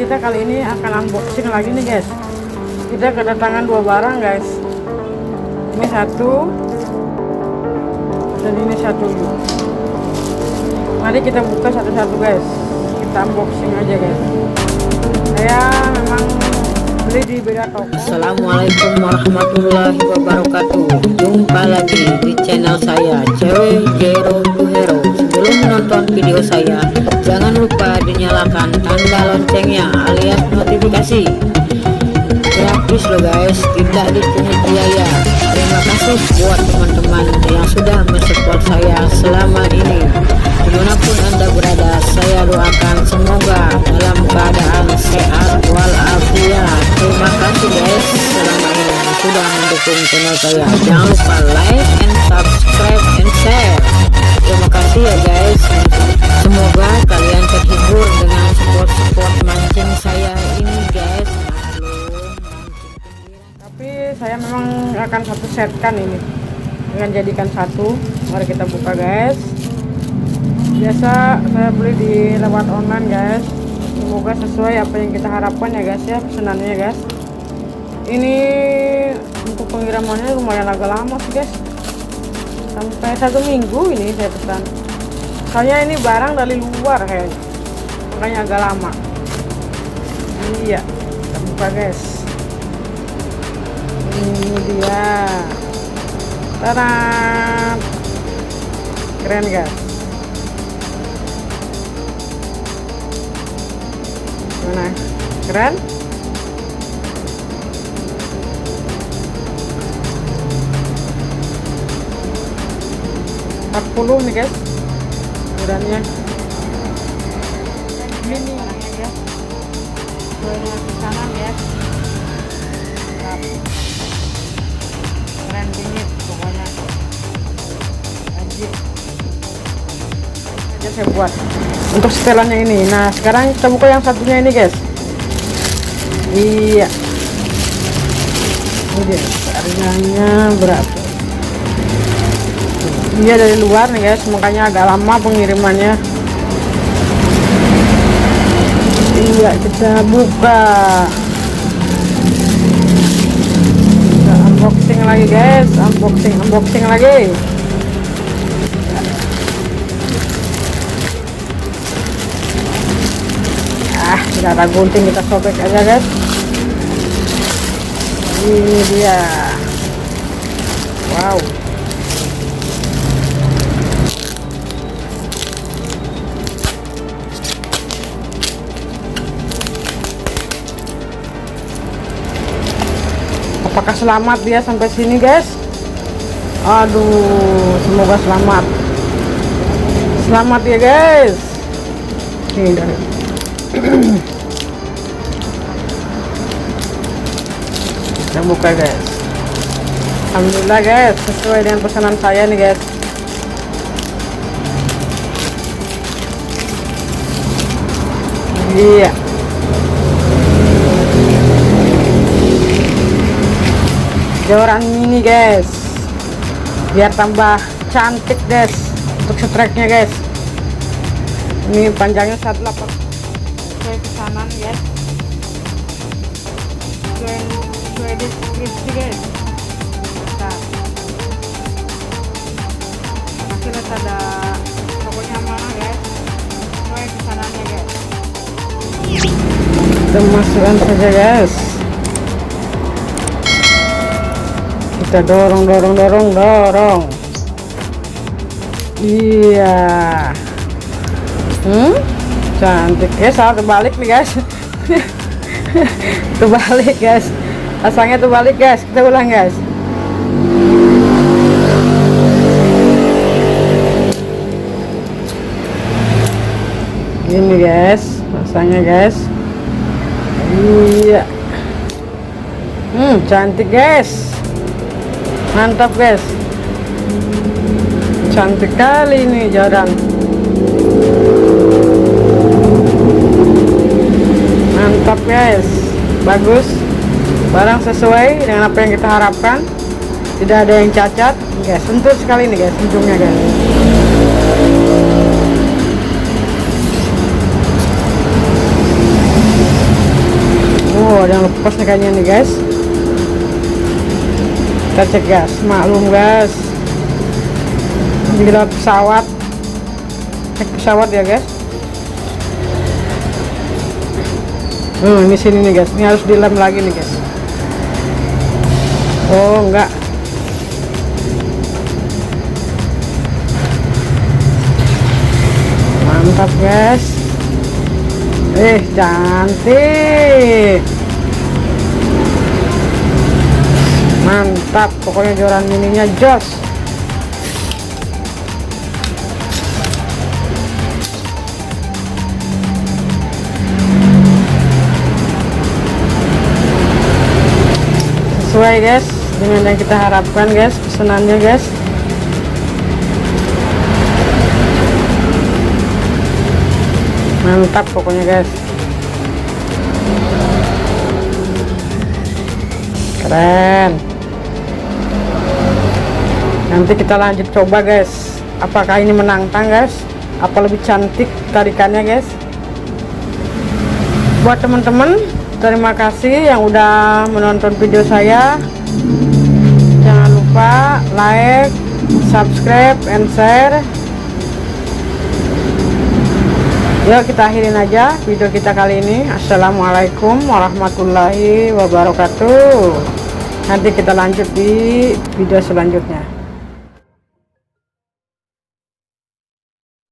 kita kali ini akan unboxing lagi nih guys. Kita kedatangan dua barang guys. Ini satu dan ini satu. Mari kita buka satu-satu guys. Kita unboxing aja guys. Saya memang beli di beda toko. Assalamualaikum warahmatullahi wabarakatuh. Jumpa lagi di channel saya Cewek Zero to Hero. Sebelum menonton video saya, jangan lupa dinyalakan tanda loncengnya alias notifikasi. Gratis loh guys, tidak dipungut biaya. Terima kasih buat teman-teman yang sudah mensupport saya selama ini. Dimanapun anda berada, saya doakan semoga dalam keadaan sehat walafiat. Terima kasih guys selama ini sudah mendukung channel saya. Jangan lupa like and subscribe and share. Terima kasih ya guys. Semoga kalian terhibur dengan support mancing saya ini guys. Tapi saya memang akan satu setkan ini, dengan jadikan satu. Mari kita buka guys. Biasa saya beli di lewat online guys. Semoga sesuai apa yang kita harapkan ya guys ya, pesanannya guys. Ini untuk pengirimannya lumayan agak lama sih guys, sampai 1 minggu ini saya pesan. Soalnya ini barang dari luar kayaknya, makanya agak lama. Iya, kita buka guys. Ini dia. Tada, keren guys. Mana keren? $40 nih guys ukurannya. Ini orangnya guys, banyak pesanan ya. Keren bingit pokoknya, ajib aja saya buat untuk setelannya ini. Nah sekarang kita buka yang satunya ini guys. Iya, ini dia harganya berapa. Dia dari luar nih guys, makanya agak lama pengirimannya. Iya, kita buka, kita unboxing lagi guys. Unboxing lagi. Tidak ada gunting, kita sobek aja guys. Ini dia. Wow, apakah selamat dia sampai sini guys? Aduh, semoga selamat. Selamat ya guys. Ini dari kita buka guys. Alhamdulillah guys, sesuai dengan pesanan saya nih guys. Iya, joran mini guys, biar tambah cantik guys. Untuk streknya guys, ini panjangnya 18 sesuai pesanan guys. Sesuai deskripsi guys. Bentar, masih lihat ada pokoknya mana guys, sesuai pesanannya guys. Kita masukkan saja guys. Kita dorong. Iya. Cantik guys. Salah terbalik nih guys. Terbalik guys, pasangnya terbalik guys. Kita ulang guys. Gini guys pasangnya guys. Iya. Cantik guys, mantap guys. Cantik kali ini joran. Mantap guys, bagus. Barang sesuai dengan apa yang kita harapkan. Tidak ada yang cacat guys. Sentuh sekali nih guys ujungnya guys. Oh, jangan lepas nih kayaknya nih guys. Kita cek gas, maklum guys, di lewat pesawat, cek pesawat ya guys. Ini sini nih guys, ini harus dilem lagi nih guys. Oh enggak, mantap guys. Cantik, mantap, pokoknya joran mininya jos. Sesuai guys dengan yang kita harapkan guys, pesanannya guys. Mantap pokoknya guys, keren. Nanti kita lanjut coba guys, apakah ini menantang guys, apa lebih cantik tarikannya guys. Buat teman-teman, terima kasih yang udah menonton video saya. Jangan lupa like, subscribe, and share. Yuk kita akhirin aja video kita kali ini. Assalamualaikum warahmatullahi wabarakatuh. Nanti kita lanjut di video selanjutnya.